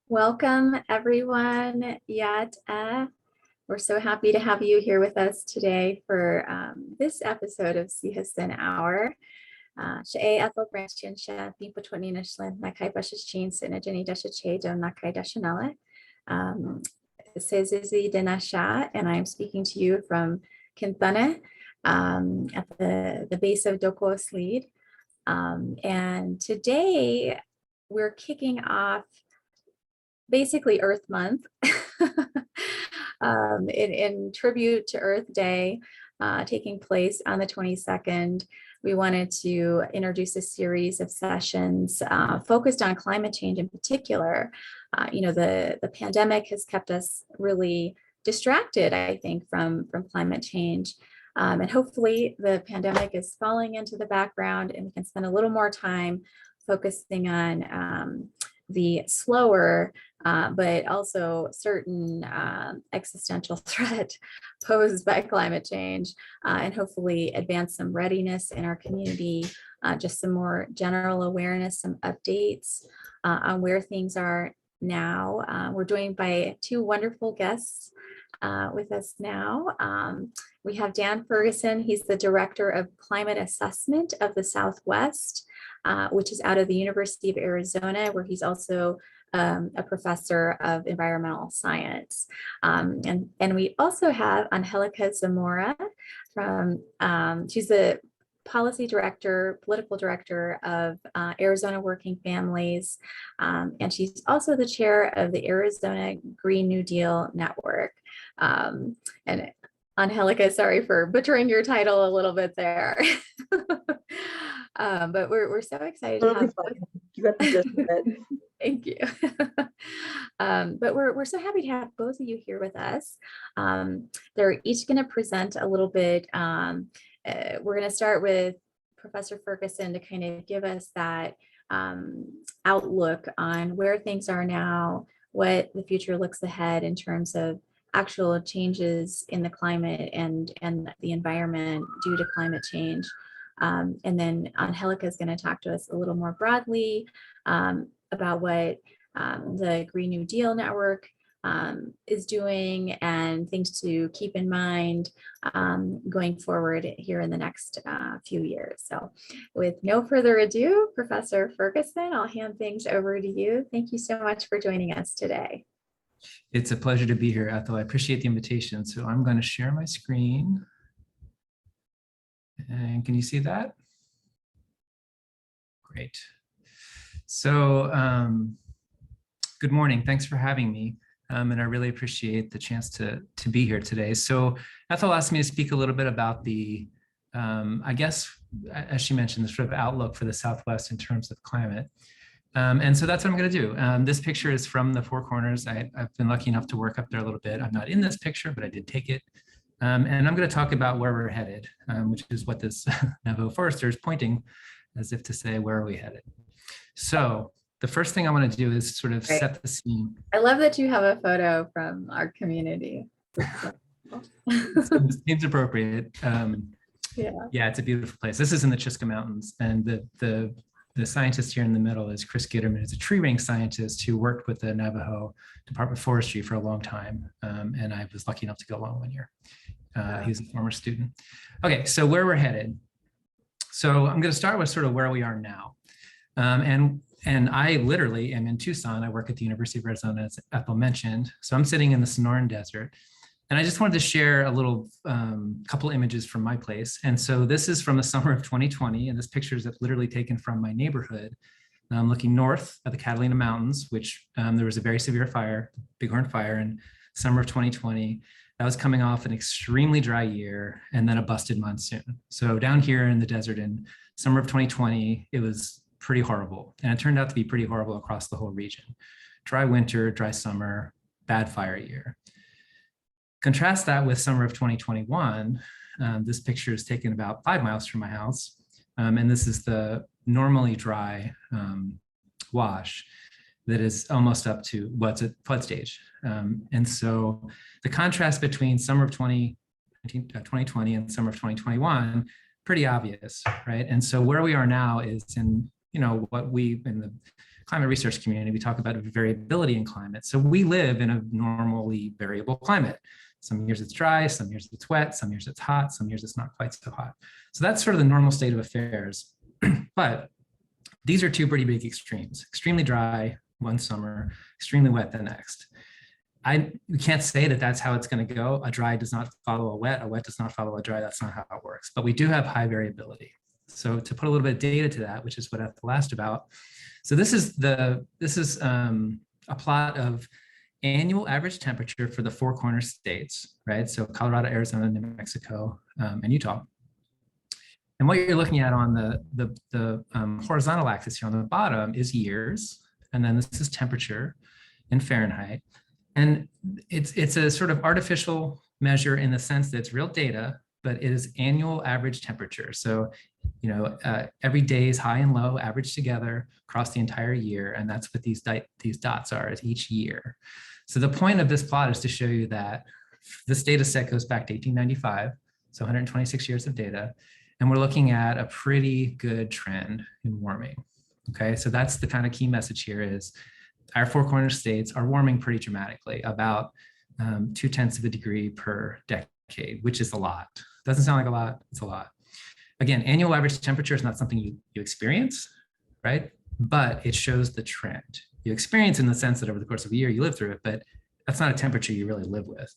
Welcome, everyone. We're so happy to have you here with us today for this episode of Sihasin Hour. She'e Ethel Branchian Sheh, Bipotwani Nishlan, Nakai Bashachin, Sinajani Dashache, Don Nakai Dashanala. Sezizi Denasha, and I'm speaking to you from Kinthana at the base of Doko Sleed. And today we're kicking off basically Earth Month in tribute to Earth Day taking place on the 22nd. We wanted to introduce a series of sessions focused on climate change in particular. The pandemic has kept us really distracted, I think, from climate change. And hopefully the pandemic is falling into the background and we can spend a little more time focusing on the slower, but also certain existential threat posed by climate change, and hopefully advance some readiness in our community, just some more general awareness, some updates on where things are now. We're joined by two wonderful guests with us now. We have Dan Ferguson. He's the Director of Climate Assessment of the Southwest, which is out of the University of Arizona, where he's also a professor of environmental science. And we also have Angelica Zamora she's the policy director, political director of Arizona Working Families. And she's also the chair of the Arizona Green New Deal Network. And Angelica, sorry for butchering your title a little bit there. But we're so excited to have you got the gist of it. Thank you. But we're so happy to have both of you here with us. They're each going to present a little bit. We're going to start with Professor Ferguson to kind of give us that outlook on where things are now, what the future looks ahead in terms of actual changes in the climate and the environment due to climate change. And then Angelica is going to talk to us a little more broadly about what the Green New Deal Network is doing and things to keep in mind going forward here in the next few years. So with no further ado, Professor Ferguson, I'll hand things over to you. Thank you so much for joining us today. It's a pleasure to be here, Ethel. I appreciate the invitation. So I'm going to share my screen. And can you see that? Great. So good morning. Thanks for having me. And I really appreciate the chance to be here today. So Ethel asked me to speak a little bit about the, I guess, as she mentioned, the sort of outlook for the Southwest in terms of climate. And so that's what I'm going to do. This picture is from the Four Corners. I've been lucky enough to work up there a little bit. I'm not in this picture, but I did take it. And I'm going to talk about where we're headed, which is what this Navajo forester is pointing as if to say, where are we headed? So the first thing I want to do is sort of set the scene. I love that you have a photo from our community. It seems appropriate. Yeah, it's a beautiful place. This is in the Chiska Mountains, and the scientist here in the middle is Chris Gitterman, who's a tree ring scientist who worked with the Navajo Department of Forestry for a long time. And I was lucky enough to go along one year. He was a former student. Okay, so where we're headed. So I'm going to start with sort of where we are now. And I literally am in Tucson. I work at the University of Arizona, as Ethel mentioned. So I'm sitting in the Sonoran Desert. And I just wanted to share a little couple images from my place. And so this is from the summer of 2020. And this picture is literally taken from my neighborhood. I'm looking north at the Catalina Mountains, which there was a very severe fire, Bighorn fire in summer of 2020. That was coming off an extremely dry year and then a busted monsoon. So down here in the desert in summer of 2020, it was pretty horrible. And it turned out to be pretty horrible across the whole region. Dry winter, dry summer, bad fire year. Contrast that with summer of 2021. This picture is taken about 5 miles from my house. And this is the normally dry wash that is almost up to what's at flood stage. And so the contrast between summer of 2020 and summer of 2021, pretty obvious, right? And so where we are now is in what we in the climate research community, we talk about variability in climate. So we live in a normally variable climate. Some years it's dry, some years it's wet, some years it's hot, some years it's not quite so hot. So that's sort of the normal state of affairs. But these are two pretty big extremes: extremely dry one summer, extremely wet the next. We can't say that that's how it's going to go. A dry does not follow a wet does not follow a dry. That's not how it works. But we do have high variability. So to put a little bit of data to that, which is what Ethel asked about. So this is a plot of annual average temperature for the four corner states, right? So Colorado, Arizona, New Mexico, and Utah. And what you're looking at on the horizontal axis here on the bottom is years, and then this is temperature in Fahrenheit. And it's a sort of artificial measure in the sense that it's real data, but it is annual average temperature. So, every day's high and low averaged together across the entire year, and that's what these dots are, is each year. So the point of this plot is to show you that this data set goes back to 1895, so 126 years of data, and we're looking at a pretty good trend in warming. Okay, so that's the kind of key message here is our four corner states are warming pretty dramatically, about 0.2 of a degree per decade, which is a lot. Doesn't sound like a lot, it's a lot. Again, annual average temperature is not something you experience, right? But it shows the trend. You experience in the sense that over the course of a year, you live through it, but that's not a temperature you really live with.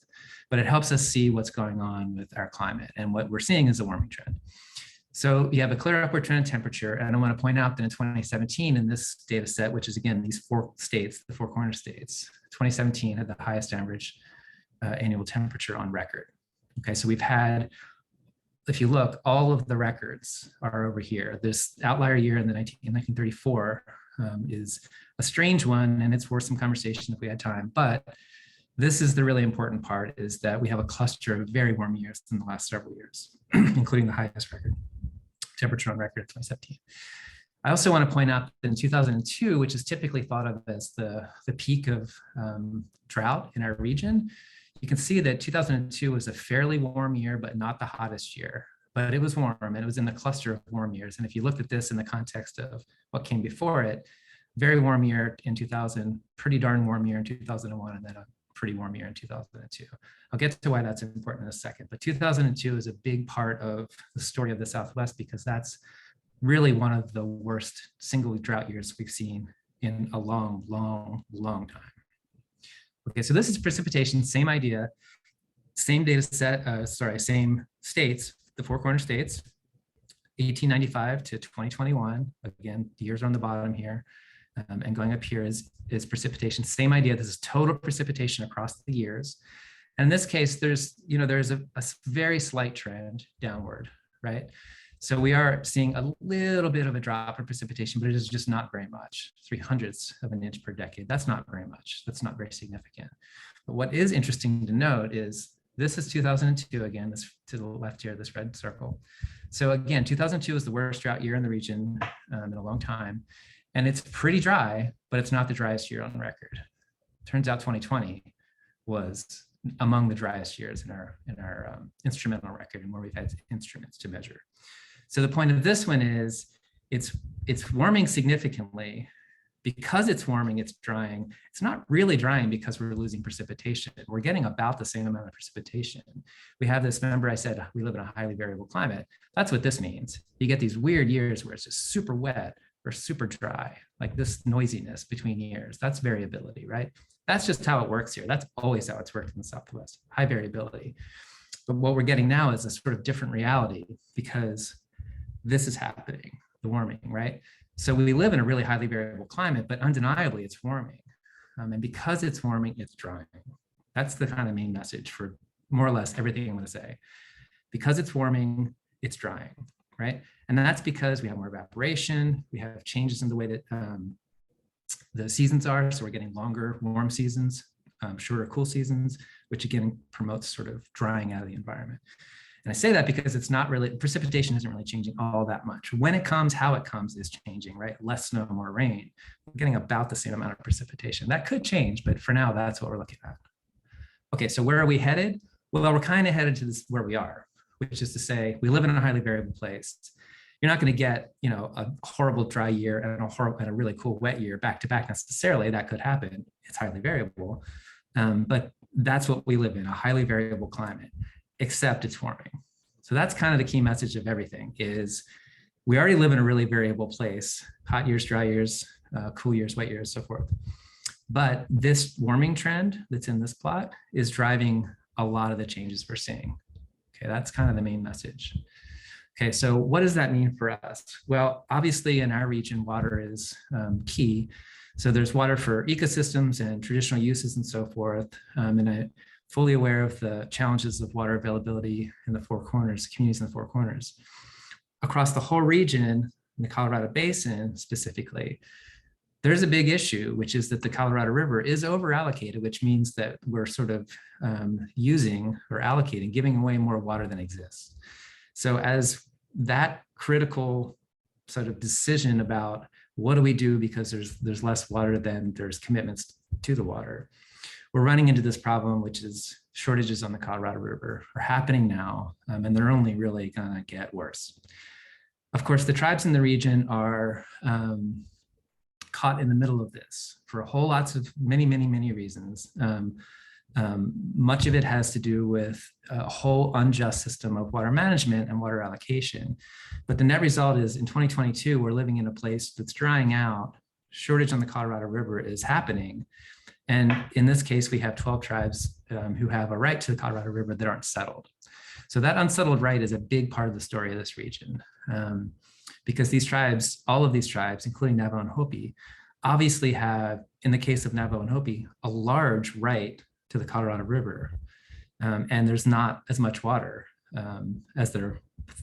But it helps us see what's going on with our climate. And what we're seeing is a warming trend. So you have a clear upward trend in temperature. And I want to point out that in 2017, in this data set, which is again, these four states, the four corner states, 2017 had the highest average annual temperature on record. Okay, so we've had, if you look, all of the records are over here. This outlier year in 1934 is a strange one, and it's worth some conversation if we had time. But this is the really important part, is that we have a cluster of very warm years in the last several years, including the highest record temperature on record in 2017. I also want to point out that in 2002, which is typically thought of as the peak of drought in our region, you can see that 2002 was a fairly warm year, but not the hottest year. But it was warm, and it was in the cluster of warm years. And if you looked at this in the context of what came before it, very warm year in 2000, pretty darn warm year in 2001, and then a pretty warm year in 2002. I'll get to why that's important in a second. But 2002 is a big part of the story of the Southwest, because that's really one of the worst single drought years we've seen in a long, long, long time. Okay, so this is precipitation, same idea, same data set, same states, the four corner states, 1895 to 2021. Again, the years are on the bottom here. And going up here is precipitation, same idea. This is total precipitation across the years. And in this case, there's a very slight trend downward, right? So we are seeing a little bit of a drop in precipitation, but it is just not very much, 0.03 of an inch per decade. That's not very much. That's not very significant. But what is interesting to note is this is 2002, again, this to the left here, this red circle. So again, 2002 is the worst drought year in the region in a long time. And it's pretty dry, but it's not the driest year on record. Turns out 2020 was among the driest years in our instrumental record, and where we've had instruments to measure. So the point of this one is it's warming significantly. Because it's warming, it's drying. It's not really drying because we're losing precipitation. We're getting about the same amount of precipitation. We have this, remember I said we live in a highly variable climate. That's what this means. You get these weird years where it's just super wet or super dry, like this noisiness between years. That's variability, right? That's just how it works here. That's always how it's worked in the Southwest, high variability. But what we're getting now is a sort of different reality, because this is happening, the warming, right? So we live in a really highly variable climate, but undeniably it's warming. And because it's warming, it's drying. That's the kind of main message for more or less everything I'm going to say. Because it's warming, it's drying, right? And that's because we have more evaporation, we have changes in the way that the seasons are. So we're getting longer warm seasons, shorter cool seasons, which again promotes sort of drying out of the environment. And I say that because it's not really, precipitation isn't really changing all that much. When it comes, how it comes is changing, right? Less snow, more rain. We're getting about the same amount of precipitation. That could change, but for now, that's what we're looking at. Okay, so where are we headed? Well, we're kind of headed to this where we are, which is to say we live in a highly variable place. You're not going to get, a horrible dry year and a really cool wet year back to back necessarily. That could happen. It's highly variable. But that's what we live in, a highly variable climate, except it's warming. So that's kind of the key message of everything is we already live in a really variable place, hot years, dry years, cool years, wet years, so forth. But this warming trend that's in this plot is driving a lot of the changes we're seeing. Okay, that's kind of the main message. Okay, so what does that mean for us? Well, obviously in our region, water is key. So there's water for ecosystems and traditional uses and so forth. And I'm fully aware of the challenges of water availability in the Four Corners, communities in the Four Corners. Across the whole region, in the Colorado Basin specifically, there's a big issue, which is that the Colorado River is over allocated, which means that we're sort of using or allocating, giving away more water than exists. So as that critical sort of decision about what do we do because there's less water than there's commitments to the water, we're running into this problem, which is shortages on the Colorado River are happening now, and they're only really gonna get worse. Of course, the tribes in the region are caught in the middle of this for a whole lots of many reasons. Much of it has to do with a whole unjust system of water management and water allocation. But the net result is in 2022, we're living in a place that's drying out. Shortage on the Colorado River is happening. And in this case, we have 12 tribes who have a right to the Colorado River that aren't settled. So that unsettled right is a big part of the story of this region. Because these tribes, all of these tribes, including Navajo and Hopi, obviously have, in the case of Navajo and Hopi, a large right to the Colorado River. And there's not as much water as there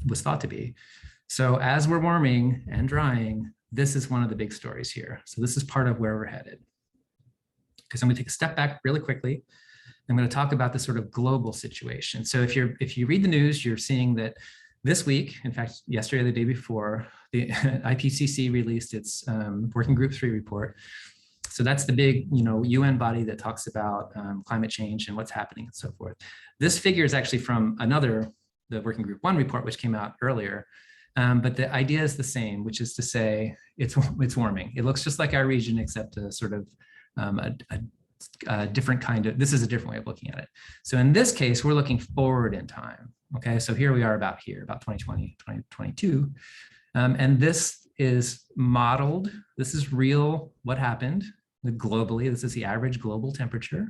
was thought to be. So as we're warming and drying, this is one of the big stories here. So this is part of where we're headed. Because I'm gonna take a step back really quickly. I'm gonna talk about the sort of global situation. So if you read the news, you're seeing that this week, in fact, yesterday or the day before, the IPCC released its Working Group 3 report. So that's the big, UN body that talks about climate change and what's happening and so forth. This figure is actually from the Working Group 1 report, which came out earlier. But the idea is the same, which is to say it's warming. It looks just like our region, except a sort of a different kind of, this is a different way of looking at it. So in this case, we're looking forward in time. Okay, so here we are about 2020, 2022. And this is modeled, this is real, what happened globally. This is the average global temperature.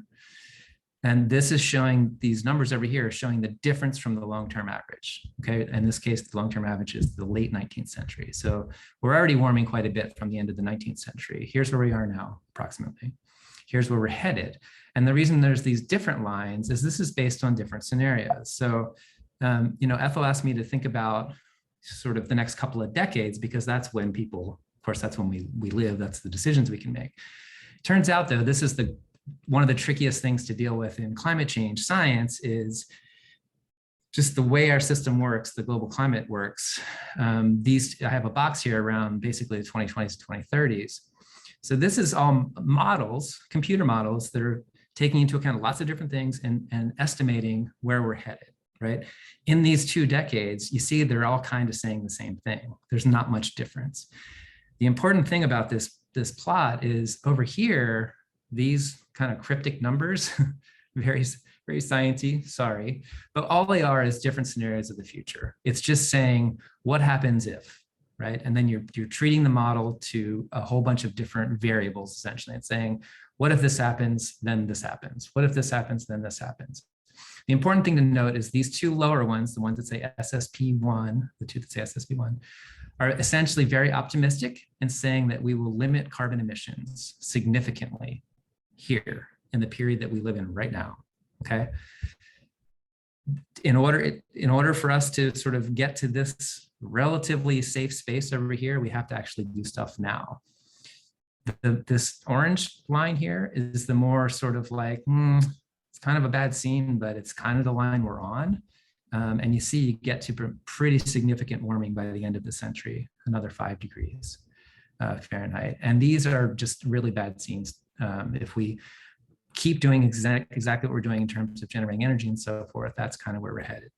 And this is showing, these numbers over here are showing the difference from the long-term average. Okay, in this case, the long-term average is the late 19th century. So we're already warming quite a bit from the end of the 19th century. Here's where we are now, approximately. Here's where we're headed. And the reason there's these different lines is this is based on different scenarios. So, Ethel asked me to think about sort of the next couple of decades, because that's when people, of course, that's when we live, that's the decisions we can make. Turns out though, this is one of the trickiest things to deal with in climate change science is just the way our system works, the global climate works. I have a box here around basically the 2020s to 2030s. So this is all models, computer models that are taking into account lots of different things and estimating where we're headed, right? In these 2 decades, you see they're all kind of saying the same thing. There's not much difference. The important thing about this plot is over here, these kind of cryptic numbers, very sciencey, sorry, but all they are is different scenarios of the future. It's just saying what happens if, right? And then you're treating the model to a whole bunch of different variables, essentially. It's saying, what if this happens, then this happens? What if this happens, then this happens? The important thing to note is these 2 lower ones, the ones that say SSP1, the 2 that say SSP1, are essentially very optimistic in saying that we will limit carbon emissions significantly here in the period that we live in right now, okay? In order for us to sort of get to this relatively safe space over here, we have to actually do stuff now. This orange line here is the more sort of like, it's kind of a bad scene, but it's kind of the line we're on. And you see you get to pretty significant warming by the end of the century, another 5 degrees Fahrenheit. And these are just really bad scenes. If we keep doing exactly what we're doing in terms of generating energy and so forth, that's kind of where we're headed.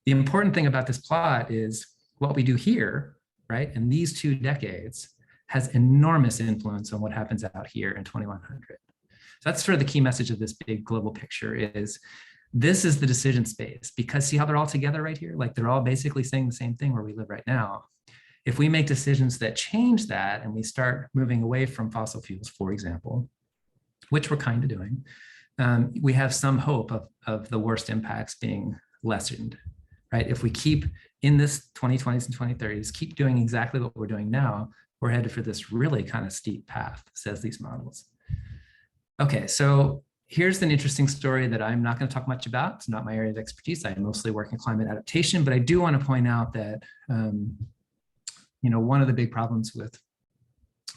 The important thing about this plot is what we do here right? And these 2 decades has enormous influence on what happens out here in 2100. So that's sort of the key message of this big global picture is this is the decision space, because see how they're all together right here? Like they're all basically saying the same thing where we live right now. If we make decisions that change that and we start moving away from fossil fuels, for example, which we're kind of doing, we have some hope of the worst impacts being lessened, right? If we keep in this 2020s and 2030s, keep doing exactly what we're doing now, we're headed for this really kind of steep path, says these models. Okay, so here's an interesting story that I'm not going to talk much about. It's not my area of expertise. I mostly work in climate adaptation, but I do want to point out that one of the big problems with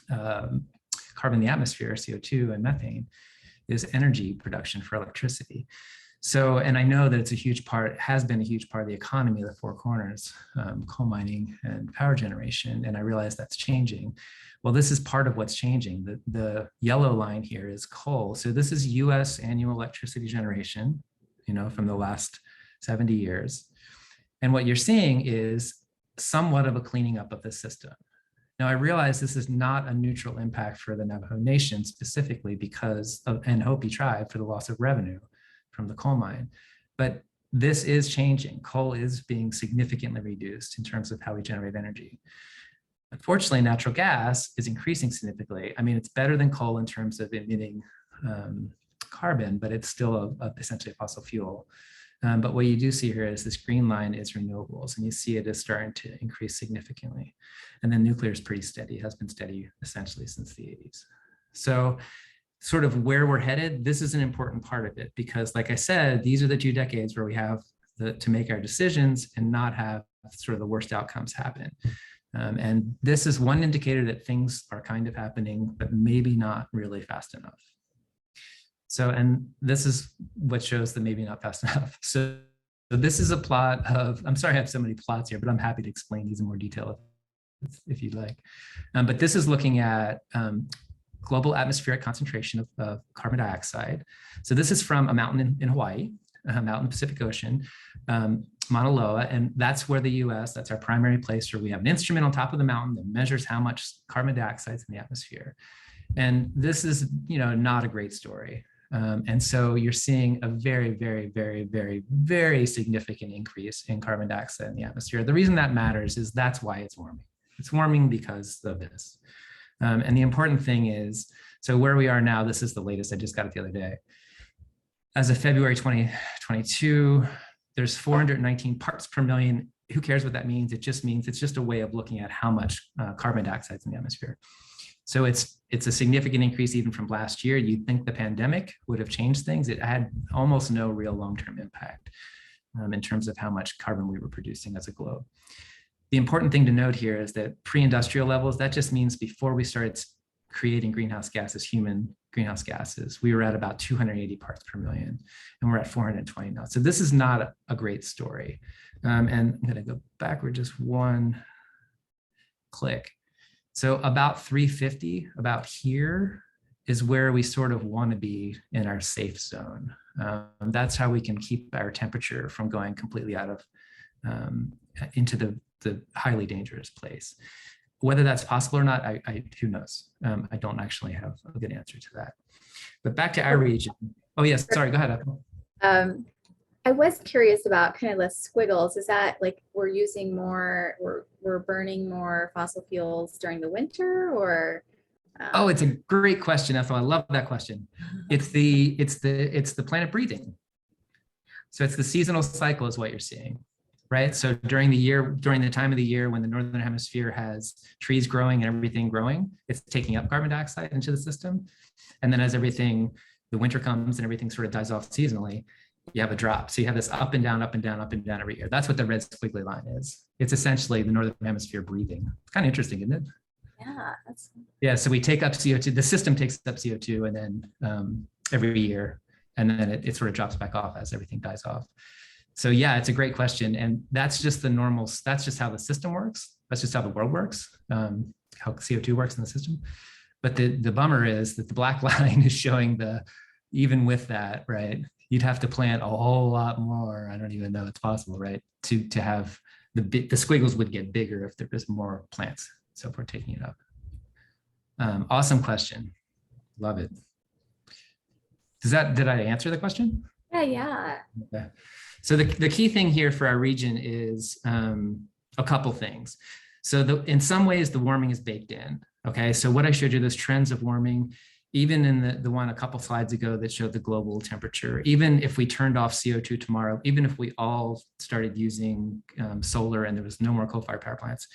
carbon in the atmosphere, CO2 and methane, is energy production for electricity. So, and I know that it's a huge part, has been a huge part of the economy of the Four Corners, coal mining and power generation, and I realize that's changing. Well, this is part of what's changing. The yellow line here is coal. So this is US annual electricity generation, from the last 70 years. And what you're seeing is somewhat of a cleaning up of the system. Now, I realize this is not a neutral impact for the Navajo Nation specifically because of, and Hopi tribe, for the loss of revenue from the coal mine. But this is changing. Coal is being significantly reduced in terms of how we generate energy. Unfortunately, natural gas is increasing significantly. I mean, it's better than coal in terms of emitting carbon, but it's still essentially a fossil fuel. But what you do see here is this green line is renewables, and you see it is starting to increase significantly. And then nuclear is pretty steady, has been steady essentially since the 80s. So sort of where we're headed, this is an important part of it, because like I said, these are the 2 decades where we have to make our decisions and not have sort of the worst outcomes happen. And this is one indicator that things are kind of happening, but maybe not really fast enough. So, and this is what shows the maybe not fast enough. So this is a plot of, I'm sorry I have so many plots here, but I'm happy to explain these in more detail if you'd like. But this is looking at global atmospheric concentration of carbon dioxide. So this is from a mountain in Hawaii, a mountain in the Pacific Ocean, Mauna Loa, and that's where the US, that's our primary place where we have an instrument on top of the mountain that measures how much carbon dioxide is in the atmosphere. And this is, not a great story. And so you're seeing a very, very, very, very, very significant increase in carbon dioxide in the atmosphere. The reason that matters is that's why it's warming. It's warming because of this. And the important thing is, so where we are now, this is the latest, I just got it the other day. As of February 2022, there's 419 parts per million. Who cares what that means? It just means it's just a way of looking at how much carbon dioxide is in the atmosphere. So it's a significant increase even from last year. You'd think the pandemic would have changed things. It had almost no real long-term impact in terms of how much carbon we were producing as a globe. The important thing to note here is that pre-industrial levels, that just means before we started creating greenhouse gases, human greenhouse gases, we were at about 280 parts per million, and we're at 420 now. So this is not a great story. And I'm gonna go backward just one click. So about 350, about here, is where we sort of want to be in our safe zone. That's how we can keep our temperature from going completely out of into the highly dangerous place. Whether that's possible or not, who knows? I don't actually have a good answer to that. But back to our region. Oh yes, sorry, go ahead. I was curious about kind of the squiggles. Is that like we're using more, we're burning more fossil fuels during the winter, or? Oh, it's a great question, Ethel. I love that question. It's the planet breathing. So it's the seasonal cycle is what you're seeing, right? So during the time of the year when the Northern Hemisphere has trees growing and everything growing, it's taking up carbon dioxide into the system. And then as the winter comes and everything sort of dies off seasonally, you have a drop. So you have this up and down, up and down, up and down every year. That's what the red squiggly line is. It's essentially the Northern Hemisphere breathing. It's kind of interesting, isn't it? Yeah, so we take up CO2, the system takes up CO2 and then every year, and then it sort of drops back off as everything dies off. So yeah, it's a great question. And that's just that's just how the system works. That's just how the world works, how CO2 works in the system. But the bummer is that the black line is showing even with that, right? You'd have to plant a whole lot more. I don't even know it's possible, right? To have the squiggles would get bigger if there was more plants. So if we're taking it up. Awesome question. Love it. Did I answer the question? Yeah. Okay. So the key thing here for our region is a couple things. So in some ways, the warming is baked in. Okay, so what I showed you, those trends of warming, even in the one a couple slides ago that showed the global temperature, even if we turned off CO2 tomorrow, even if we all started using solar and there was no more coal-fired power plants,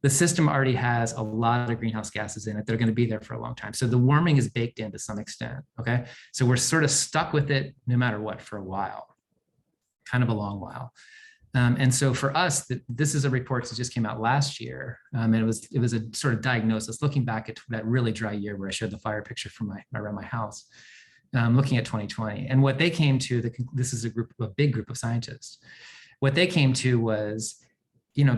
the system already has a lot of greenhouse gases in it that are going to be there for a long time. So the warming is baked in to some extent, okay? So we're sort of stuck with it no matter what for a while, kind of a long while. And so for us, this is a report that just came out last year, and it was a sort of diagnosis, looking back at that really dry year where I showed the fire picture from around my house, looking at 2020. And what they came to, this is a big group of scientists. What they came to was,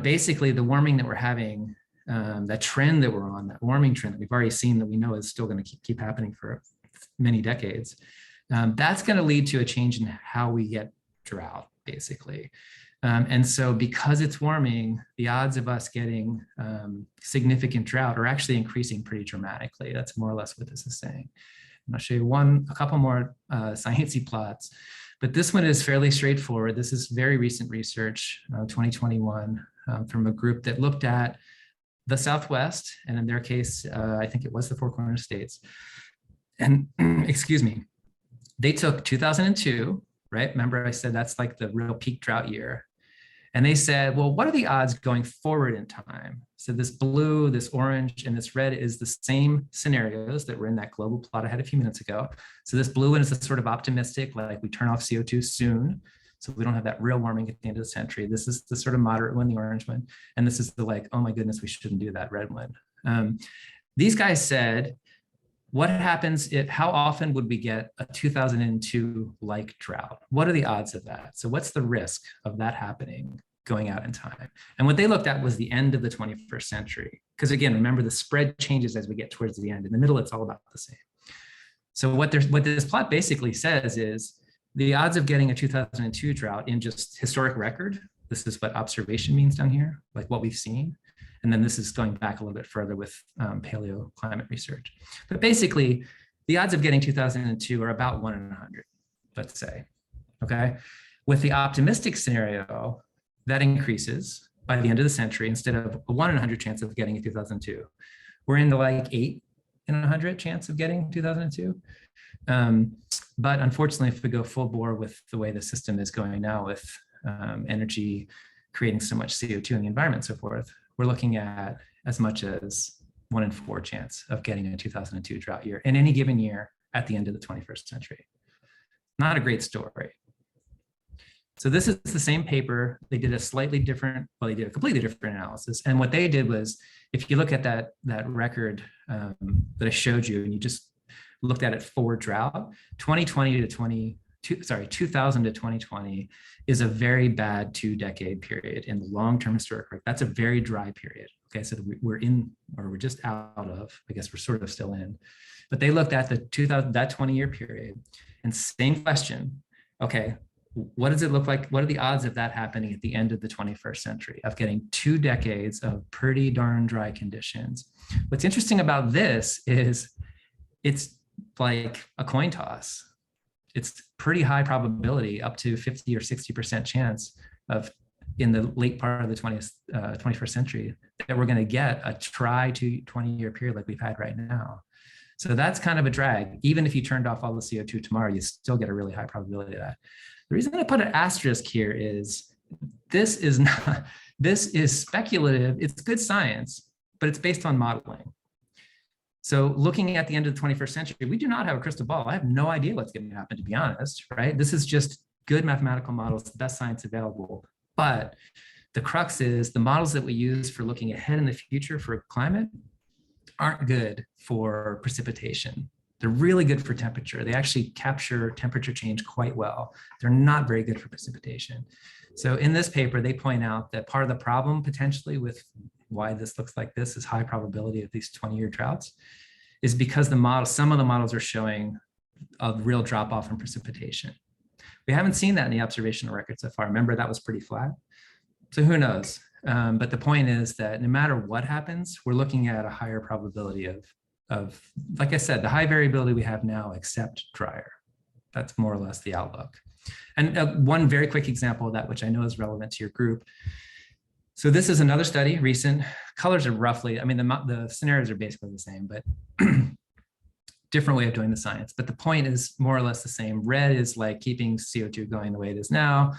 basically the warming that we're having, that trend that we're on, that warming trend that we've already seen that we know is still going to keep happening for many decades, that's going to lead to a change in how we get drought, basically. And so because it's warming, the odds of us getting significant drought are actually increasing pretty dramatically. That's more or less what this is saying. And I'll show you a couple more sciencey plots, but this one is fairly straightforward. This is very recent research, 2021, from a group that looked at the Southwest, and in their case, I think it was the Four Corners states. And excuse me, they took 2002, right? Remember I said that's like the real peak drought year. And they said, well, what are the odds going forward in time? So this blue, this orange, and this red is the same scenarios that were in that global plot I had a few minutes ago. So this blue one is the sort of optimistic, like we turn off CO2 soon, so we don't have that real warming at the end of the century. This is the sort of moderate one, the orange one. And this is the like, oh my goodness, we shouldn't do that, red one. These guys said, what happens how often would we get a 2002 like drought? What are the odds of that? So what's the risk of that happening going out in time? And what they looked at was the end of the 21st century. Because again, remember the spread changes as we get towards the end. In the middle, it's all about the same. So what this plot basically says is the odds of getting a 2002 drought in just historic record, this is what observation means down here, like what we've seen. And then this is going back a little bit further with paleoclimate research. But basically, the odds of getting 2002 are about 1 in 100, let's say, okay? With the optimistic scenario, that increases by the end of the century. Instead of a 1 in 100 chance of getting a 2002, we're into like 8 in 100 chance of getting 2002. But unfortunately, if we go full bore with the way the system is going now with energy creating so much CO2 in the environment and so forth, we're looking at as much as 1 in 4 chance of getting a 2002 drought year in any given year at the end of the 21st century. Not a great story. So this is the same paper. They did a slightly different, well, they did a completely different analysis. And what they did was, if you look at that record that I showed you, and you just looked at it for drought, 2020 to 2000 to 2020 is a very bad 2-decade period in the long-term historic record. That's a very dry period. Okay, so we're in, or we're just out of, I guess we're sort of still in. But they looked at that 20-year period, and same question. Okay, what does it look like? What are the odds of that happening at the end of the 21st century, of getting 2 decades of pretty darn dry conditions? What's interesting about this is it's like a coin toss. It's pretty high probability, up to 50 or 60% chance of, in the late part of the 21st century, that we're going to get a try to 20-year period like we've had right now. So that's kind of a drag. Even if you turned off all the CO2 tomorrow, you still get a really high probability of that. The reason I put an asterisk here is this is speculative. It's good science, but it's based on modeling. So looking at the end of the 21st century, we do not have a crystal ball. I have no idea what's going to happen, to be honest, right? This is just good mathematical models, the best science available. But the crux is the models that we use for looking ahead in the future for climate aren't good for precipitation. They're really good for temperature. They actually capture temperature change quite well. They're not very good for precipitation. So in this paper, they point out that part of the problem potentially with why this looks like this is high probability of these 20-year droughts is because some of the models are showing a real drop off in precipitation. We haven't seen that in the observational record so far. Remember, that was pretty flat. So who knows? But the point is that no matter what happens, we're looking at a higher probability of, like I said, the high variability we have now, except drier. That's more or less the outlook. And one very quick example of that, which I know is relevant to your group. So this is another study, recent. Colors are roughly, I mean, the scenarios are basically the same, but different way of doing the science. But the point is more or less the same. Red is like keeping CO2 going the way it is now.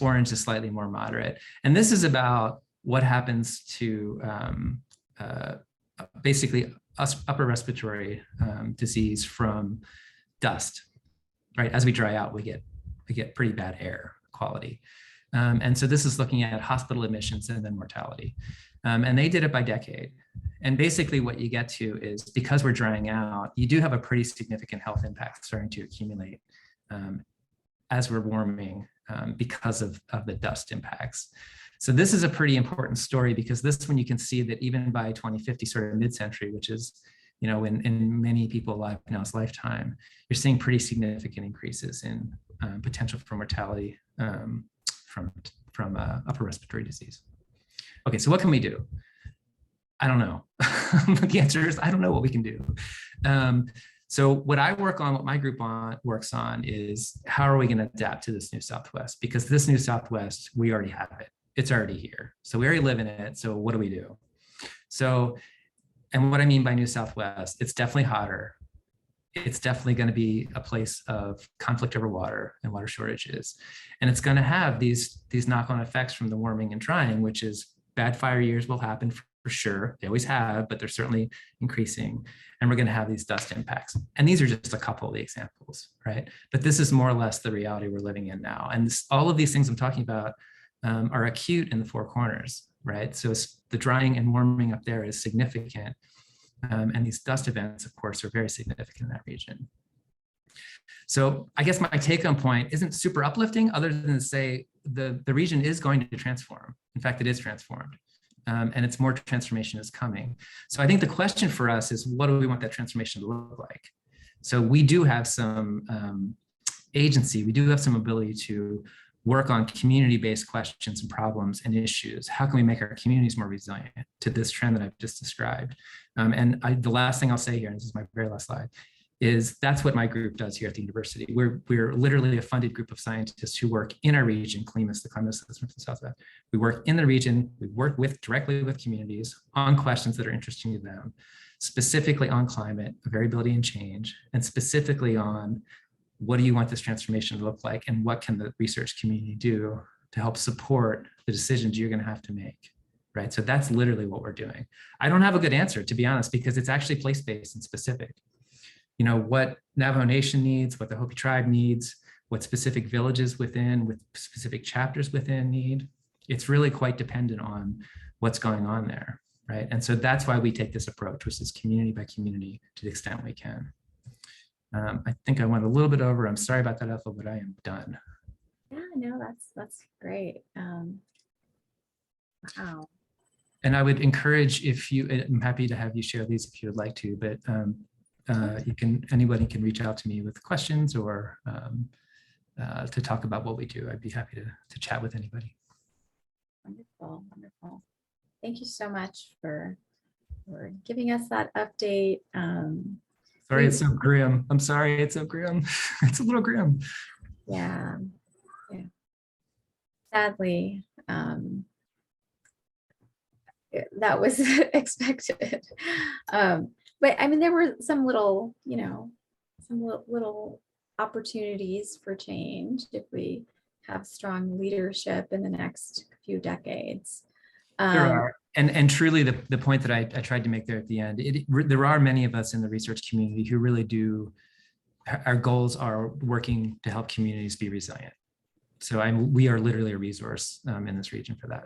Orange is slightly more moderate. And this is about what happens to basically upper respiratory disease from dust, right? As we dry out, we get pretty bad air quality. And so this is looking at hospital admissions and then mortality. And they did it by decade. And basically what you get to is, because we're drying out, you do have a pretty significant health impact starting to accumulate as we're warming because of the dust impacts. So this is a pretty important story, because this one you can see that even by 2050, sort of mid-century, which is, you know, in many people alive now's lifetime, you're seeing pretty significant increases in potential for mortality from upper respiratory disease. Okay, so what can we do? I don't know. The answer is I don't know what we can do. So what I work on, what my group works on, is how are we going to adapt to this new Southwest? Because this new Southwest, we already have it. It's already here. So we already live in it. So what do we do? So, and what I mean by new Southwest, it's definitely hotter. It's definitely going to be a place of conflict over water and water shortages. And it's going to have these knock-on effects from the warming and drying, which is bad fire years will happen for sure. They always have, but they're certainly increasing. And we're going to have these dust impacts. And these are just a couple of the examples, right? But this is more or less the reality we're living in now. And all of these things I'm talking about are acute in the four corners, right? So the drying and warming up there is significant. And these dust events, of course, are very significant in that region. So I guess my take-home point isn't super uplifting, other than to say the region is going to transform. In fact, it is transformed. And it's more transformation is coming. So I think the question for us is, what do we want that transformation to look like? So we do have some agency, we do have some ability to work on community-based questions and problems and issues. How can we make our communities more resilient to this trend that I've just described? And the last thing I'll say here, and this is my very last slide, is that's what my group does here at the university. We're literally a funded group of scientists who work in our region, CLIMAS, the Climate Assessment for the Southwest. We work in the region, we work directly with communities on questions that are interesting to them, specifically on climate, variability and change, and specifically on what do you want this transformation to look like, and what can the research community do to help support the decisions you're going to have to make, right? So that's literally what we're doing. I don't have a good answer, to be honest, because it's actually place-based and specific. You know, what Navajo Nation needs, what the Hopi tribe needs, what specific villages within, with specific chapters within need. It's really quite dependent on what's going on there, right? And so that's why we take this approach, which is community by community to the extent we can. I think I went a little bit over. I'm sorry about that, Ethel, but I am done. Yeah, no, that's great. Wow. And I would encourage, I'm happy to have you share these if you would like to, but anybody can reach out to me with questions or to talk about what we do. I'd be happy to chat with anybody. Wonderful, wonderful. Thank you so much for giving us that update. Sorry, it's so grim. I'm sorry, it's so grim. It's a little grim. Yeah. Sadly, that was expected. But I mean, there were some little, little opportunities for change if we have strong leadership in the next few decades. There are. And truly the point that I tried to make there at the end, there are many of us in the research community who really do, our goals are working to help communities be resilient. So we are literally a resource in this region for that.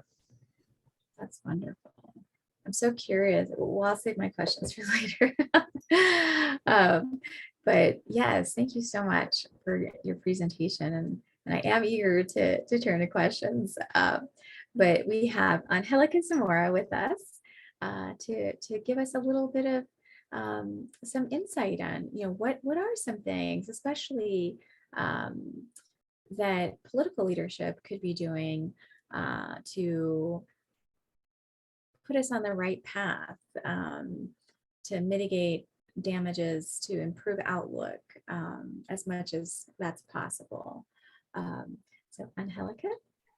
That's wonderful. I'm so curious. Well, I'll save my questions for later. But yes, thank you so much for your presentation. And I am eager to turn to questions. But we have Angelica Zamora with us to give us a little bit of some insight on, what are some things, especially that political leadership could be doing to put us on the right path, to mitigate damages, to improve outlook as much as that's possible. So Angelica?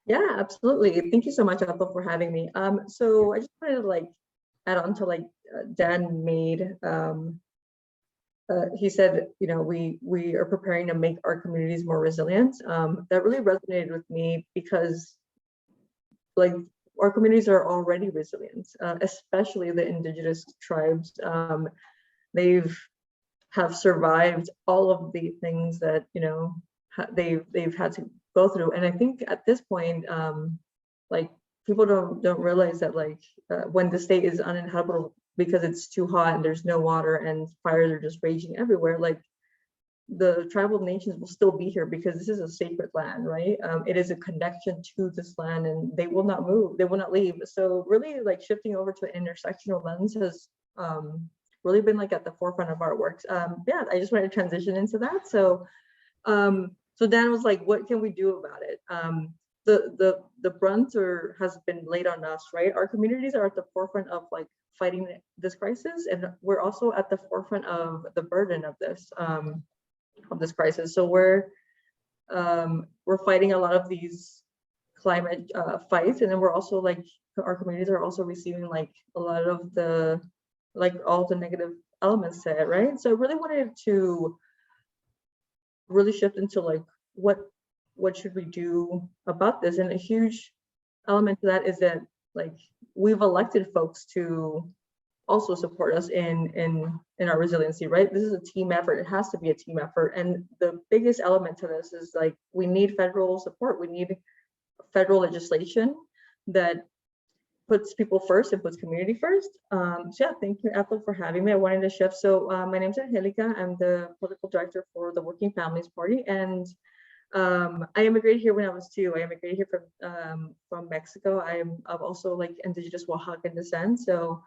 Yeah, absolutely. Thank you so much, Ethel, for having me. So I just wanted to like add on to like Dan made. He said, you know, we are preparing to make our communities more resilient. That really resonated with me because like our communities are already resilient, especially the indigenous tribes. They've have survived all of the things that, you know, they've had to go through. And I think at this point, like people don't realize that like when the state is uninhabitable because it's too hot and there's no water and fires are just raging everywhere, like the tribal nations will still be here because this is a sacred land, right? It is a connection to this land and they will not move, they will not leave. So really like shifting over to an intersectional lens has really been like at the forefront of our works. Yeah, I just wanted to transition into that. So so Dan was like, what can we do about it? The brunt has been laid on us, right? Our communities are at the forefront of like fighting this crisis, and we're also at the forefront of the burden of this crisis. So we're fighting a lot of these climate fights, and then we're also like our communities are also receiving like a lot of the like all the negative elements to it, right? So I really wanted to really shift into like what should we do about this, and a huge element to that is that like we've elected folks to also support us in our resiliency, right? This is a team effort. It has to be a team effort, and the biggest element to this is like we need federal support. We need federal legislation that puts people first and puts community first. So yeah, thank you, Ethel, for having me. I wanted to shift. So my name is Angelica. I'm the political director for the Working Families Party, and I immigrated here when I was 2. I immigrated here from Mexico. I'm also like indigenous Oaxacan descent. So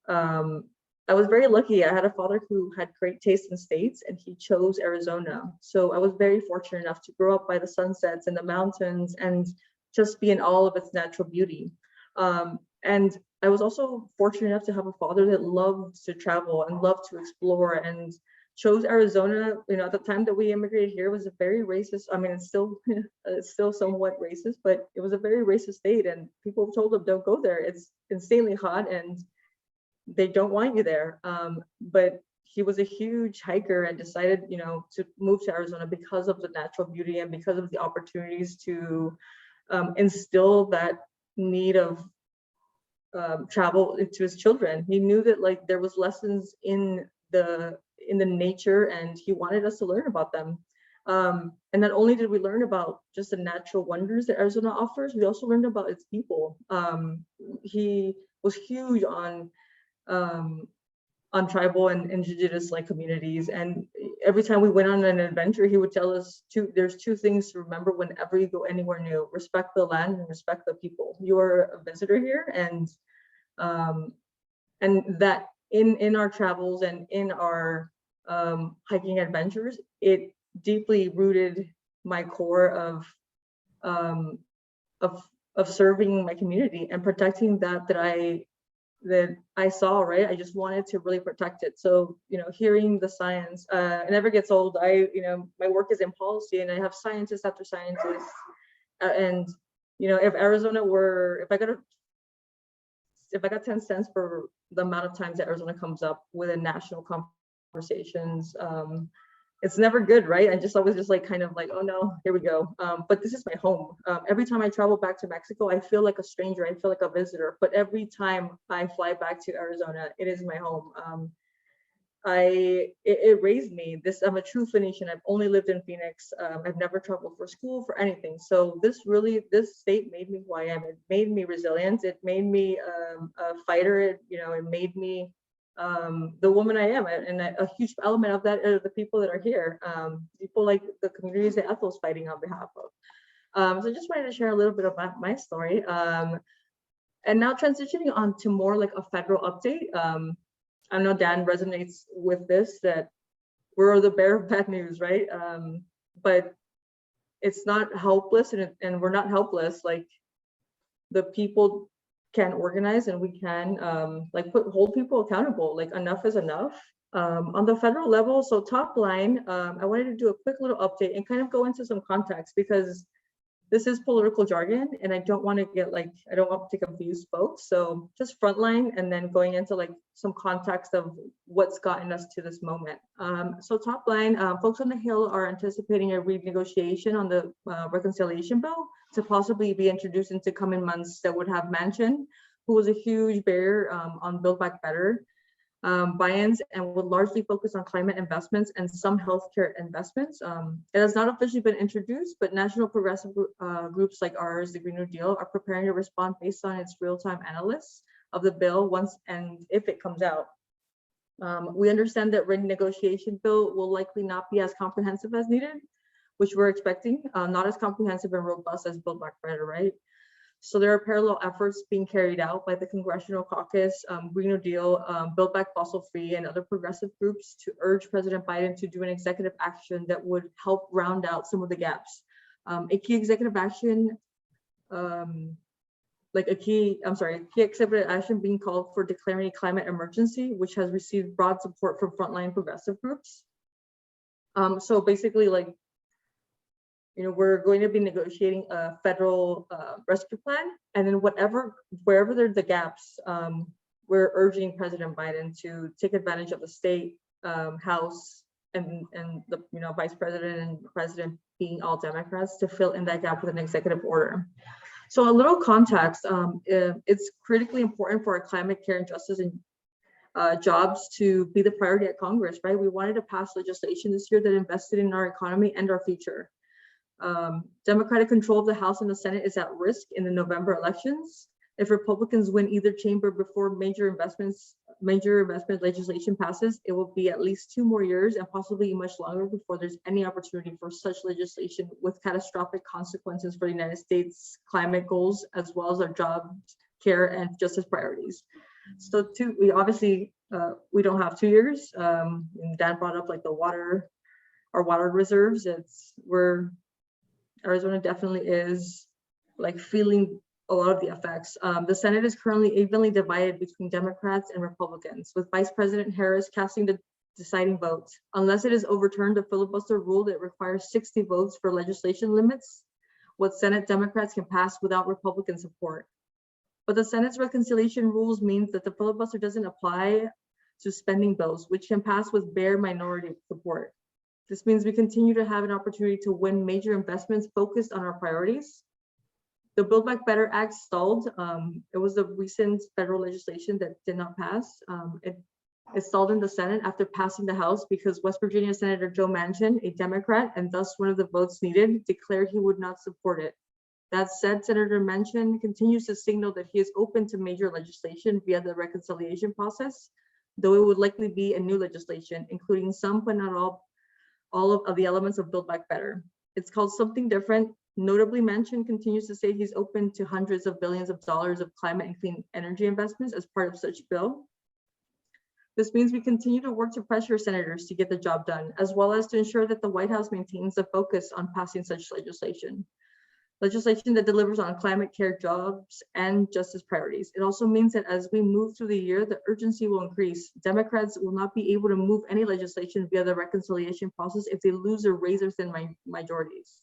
I was very lucky. I had a father who had great taste in states, and he chose Arizona. So I was very fortunate enough to grow up by the sunsets and the mountains and just be in all of its natural beauty. And I was also fortunate enough to have a father that loved to travel and loved to explore and chose Arizona. You know, at the time that we immigrated here, it was a very racist. I mean, it's still somewhat racist, but it was a very racist state, and people told him, don't go there. It's insanely hot and they don't want you there. But he was a huge hiker and decided, you know, to move to Arizona because of the natural beauty and because of the opportunities to instill that need of travel into his children. He knew that like there was lessons in the nature, and he wanted us to learn about them. And not only did we learn about just the natural wonders that Arizona offers, we also learned about its people. He was huge on tribal and indigenous like communities, and every time we went on an adventure, he would tell us there's 2 things to remember whenever you go anywhere new: respect the land and respect the people. You are a visitor here, and that in our travels and in our hiking adventures, it deeply rooted my core of serving my community and protecting that I saw, right? I just wanted to really protect it. So, you know, hearing the science, it never gets old. You know, my work is in policy, and I have scientists after scientists. And, you know, if I got 10 cents for the amount of times that Arizona comes up within national conversations, it's never good, right? I just always just like kind of like, oh no, here we go. But this is my home. Every time I travel back to Mexico, I feel like a stranger. I feel like a visitor. But every time I fly back to Arizona, it is my home. It raised me. I'm a true Phoenician. I've only lived in Phoenix. I've never traveled for school, for anything. So this state made me who I am. It made me resilient. It made me a fighter. It made me the woman I am. And a huge element of that are the people that are here. People like the communities that Ethel's fighting on behalf of. So I just wanted to share a little bit about my story. And now transitioning on to more like a federal update. I know Dan resonates with this, that we're the bearer of bad news, right? But it's not helpless, and we're not helpless. Like the people can organize and we can like hold people accountable. Like enough is enough. On the federal level, so Topline, I wanted to do a quick little update and kind of go into some context because this is political jargon and I don't want to get like, I don't want to confuse folks. So just frontline and then going into like some context of what's gotten us to this moment. So Topline, folks on the Hill are anticipating a renegotiation on the reconciliation bill to possibly be introduced into coming months that would have Manchin, who was a huge barrier on Build Back Better buy-ins and would largely focus on climate investments and some healthcare investments. It has not officially been introduced, but national progressive groups like ours, the Green New Deal, are preparing to respond based on its real-time analysis of the bill once and if it comes out. We understand that renegotiation bill will likely not be as comprehensive as needed, which we're expecting, not as comprehensive and robust as Build Back Better, right? So there are parallel efforts being carried out by the Congressional Caucus, Green New Deal, Build Back Fossil Free, and other progressive groups to urge President Biden to do an executive action that would help round out some of the gaps. A key executive action, key executive action being called for declaring a climate emergency, which has received broad support from frontline progressive groups. So basically, like, you know, we're going to be negotiating a federal rescue plan, and then wherever there's the gaps, we're urging President Biden to take advantage of the state, House, and the Vice President and President being all Democrats to fill in that gap with an executive order. So a little context, it's critically important for our climate care and justice and jobs to be the priority at Congress, right? We wanted to pass legislation this year that invested in our economy and our future. Democratic control of the House and the Senate is at risk in the November elections. If Republicans win either chamber before major investment legislation passes, it will be at least 2 more years and possibly much longer before there's any opportunity for such legislation with catastrophic consequences for the United States climate goals, as well as our job, care, and justice priorities. So we obviously, we don't have 2 years. Dan brought up like our water reserves. Arizona definitely is like feeling a lot of the effects. The Senate is currently evenly divided between Democrats and Republicans, with Vice President Harris casting the deciding vote. Unless it is overturned, the filibuster rule that requires 60 votes for legislation limits what Senate Democrats can pass without Republican support. But the Senate's reconciliation rules means that the filibuster doesn't apply to spending bills, which can pass with bare minority support. This means we continue to have an opportunity to win major investments focused on our priorities. The Build Back Better Act stalled. It was the recent federal legislation that did not pass. It stalled in the Senate after passing the House because West Virginia Senator Joe Manchin, a Democrat, and thus one of the votes needed, declared he would not support it. That said, Senator Manchin continues to signal that he is open to major legislation via the reconciliation process, though it would likely be a new legislation, including some but not all of the elements of Build Back Better. It's called something different. Notably, Manchin continues to say he's open to hundreds of billions of dollars of climate and clean energy investments as part of such bill. This means we continue to work to pressure senators to get the job done, as well as to ensure that the White House maintains a focus on passing such legislation that delivers on climate care, jobs, and justice priorities. It also means that as we move through the year, the urgency will increase. Democrats will not be able to move any legislation via the reconciliation process if they lose their razor-thin majorities.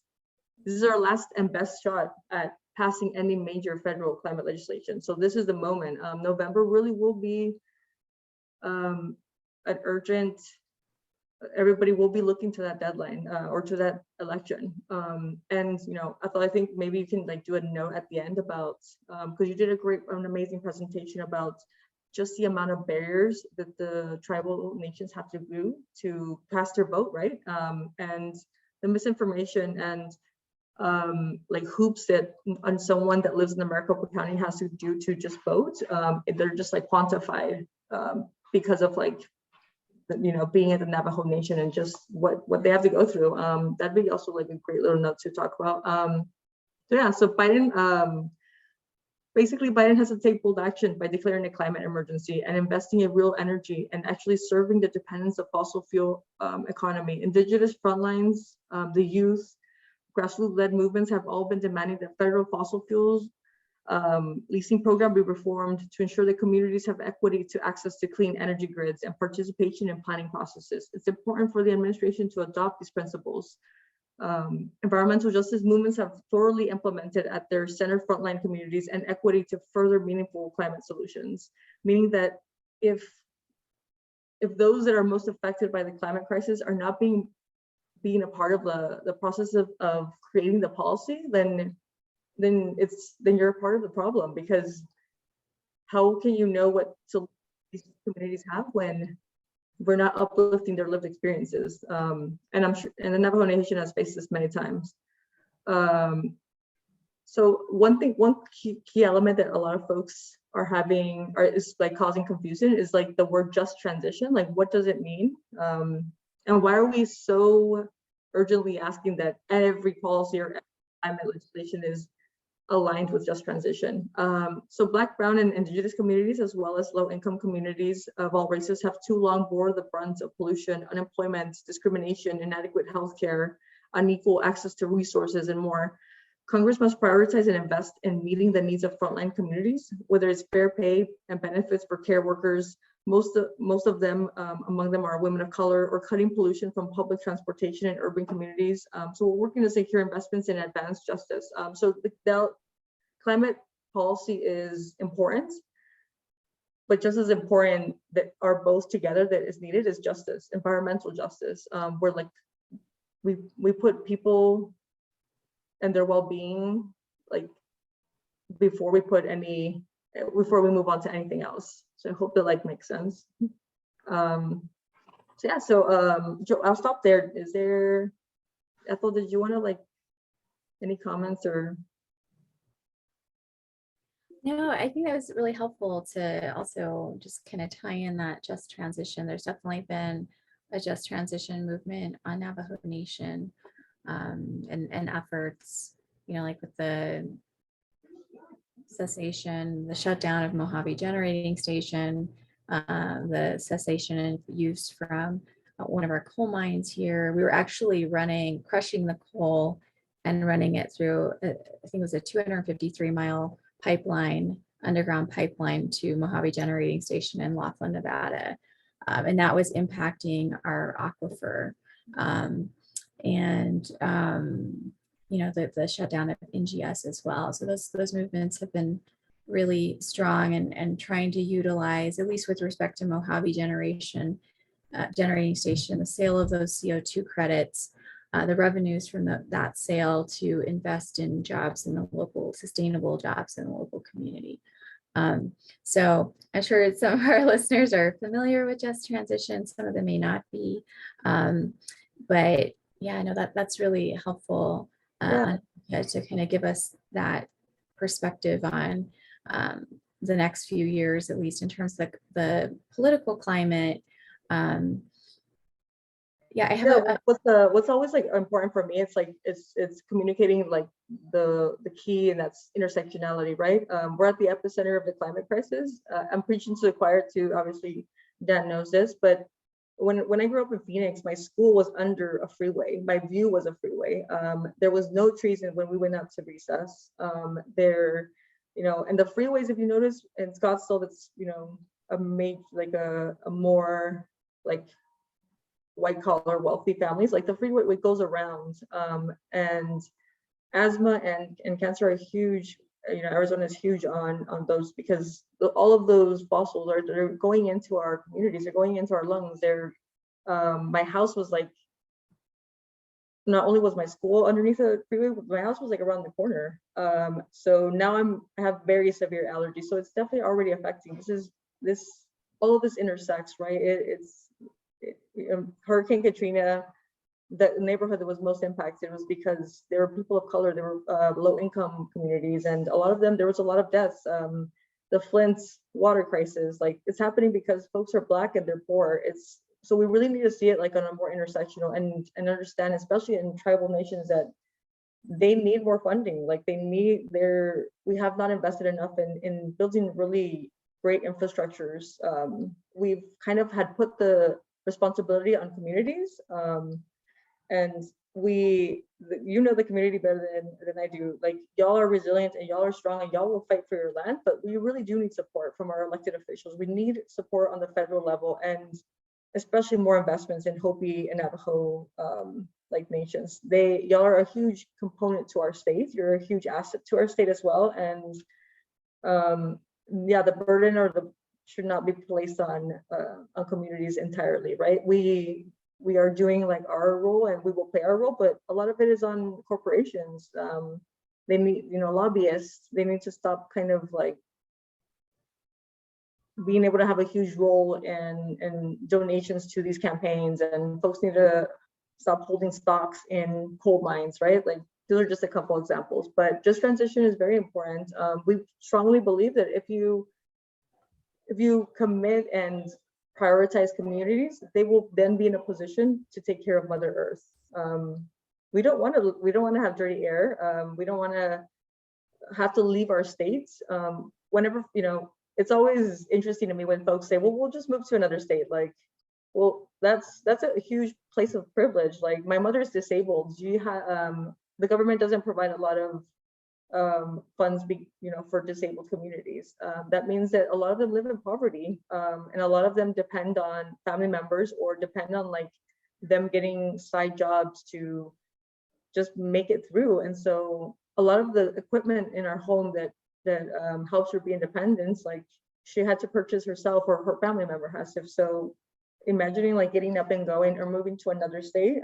This is our last and best shot at passing any major federal climate legislation. So this is the moment. November really will be an urgent, everybody will be looking to that deadline or to that election. And I think maybe you can like do a note at the end about, because you did an amazing presentation about just the amount of barriers that the tribal nations have to do to pass their vote, right? And the misinformation and like hoops that on someone that lives in the Maricopa County has to do to just vote. They're just like quantified because of like, being at the Navajo Nation and just what they have to go through. That'd be also like a great little note to talk about. So Biden, basically Biden has to take bold action by declaring a climate emergency and investing in real energy and actually serving the dependence of fossil fuel economy. Indigenous frontlines, the youth, grassroots-led movements have all been demanding that federal fossil fuels Leasing program be reformed to ensure that communities have equity to access to clean energy grids and participation in planning processes. It's important for the administration to adopt these principles. Environmental justice movements have thoroughly implemented at their center frontline communities and equity to further meaningful climate solutions, meaning that if those that are most affected by the climate crisis are not being a part of the process of creating the policy, then you're a part of the problem, because how can you know what these communities have when we're not uplifting their lived experiences? And I'm sure, and the Navajo Nation has faced this many times. So one key element that a lot of folks are having, is like causing confusion, is like the word just transition. Like, what does it mean? And why are we so urgently asking that every policy or climate legislation is aligned with just transition? So Black, Brown, and Indigenous communities, as well as low-income communities of all races, have too long bore the brunt of pollution, unemployment, discrimination, inadequate healthcare, unequal access to resources, and more. Congress must prioritize and invest in meeting the needs of frontline communities, whether it's fair pay and benefits for care workers. Most of them, among them, are women of color, or cutting pollution from public transportation in urban communities. So we're working to secure investments in advanced justice. So the climate policy is important, but just as important that are both together that is needed is justice, environmental justice, where like we put people and their well-being like before we move on to anything else. So I hope that like makes sense. So yeah, so Joe, I'll stop there. Is there, Ethel, did you want to like any comments or? No, I think that was really helpful to also just kind of tie in that just transition. There's definitely been a just transition movement on Navajo Nation, and efforts, you know, like with the cessation, the shutdown of Mojave Generating Station, the cessation of use from one of our coal mines here. We were actually crushing the coal and running it through, I think it was a 253-mile pipeline, underground pipeline to Mojave Generating Station in Laughlin, Nevada. And that was impacting our aquifer. You know, the shutdown of NGS as well. So those movements have been really strong, and trying to utilize, at least with respect to Mojave Generating Station, the sale of those CO2 credits, the revenues from that sale to invest in jobs in the local, sustainable jobs in the local community. So I'm sure some of our listeners are familiar with just transition, some of them may not be, but yeah, I know that's really helpful to kind of give us that perspective on the next few years, at least in terms of the political climate. Yeah, I have what's always like important for me, it's like it's communicating like the key, and that's intersectionality, right? We're at the epicenter of the climate crisis. I'm preaching to the choir too, obviously Dan knows this, but when I grew up in Phoenix, my school was under a freeway. My view was a freeway. There was no trees when we went out to recess. There, you know, and the freeways, if you notice, in Scottsdale, that's, you know, a more like white collar wealthy families. Like the freeway, it goes around, and asthma and cancer are huge. You know, Arizona is huge on those, because all of those fossils they're going into our communities, they're going into our lungs. My house was like, not only was my school underneath the freeway, my house was like around the corner. So now I have very severe allergies. So it's definitely already affecting. All of this intersects, right? Hurricane Katrina, the neighborhood that was most impacted was because there were people of color, there were low-income communities, and a lot of them, there was a lot of deaths. The Flint water crisis, like it's happening because folks are Black and they're poor. So we really need to see it like on a more intersectional and understand, especially in tribal nations, that they need more funding. Like we have not invested enough in building really great infrastructures. We've kind of had put the responsibility on communities. And you know the community better than I do. Like, y'all are resilient and y'all are strong and y'all will fight for your land, but we really do need support from our elected officials. We need support on the federal level, and especially more investments in Hopi and Navajo like nations. Y'all are a huge component to our state. You're a huge asset to our state as well. And yeah, the burden should not be placed on communities entirely, right? We are doing like our role and we will play our role, but a lot of it is on corporations. They need, lobbyists, they need to stop kind of like being able to have a huge role in donations to these campaigns, and folks need to stop holding stocks in coal mines, right? Like, those are just a couple examples, but just transition is very important. We strongly believe that if you commit and prioritize communities, they will then be in a position to take care of Mother Earth. We don't want to have dirty air. We don't want to have to leave our states. Whenever, it's always interesting to me when folks say, well, we'll just move to another state. Like, well, that's a huge place of privilege. Like, my mother is disabled. The government doesn't provide a lot of funds, for disabled communities. That means that a lot of them live in poverty, and a lot of them depend on family members or depend on like them getting side jobs to just make it through. And so a lot of the equipment in our home that helps her be independent, like, she had to purchase herself, or her family member has to. So imagining like getting up and going or moving to another state,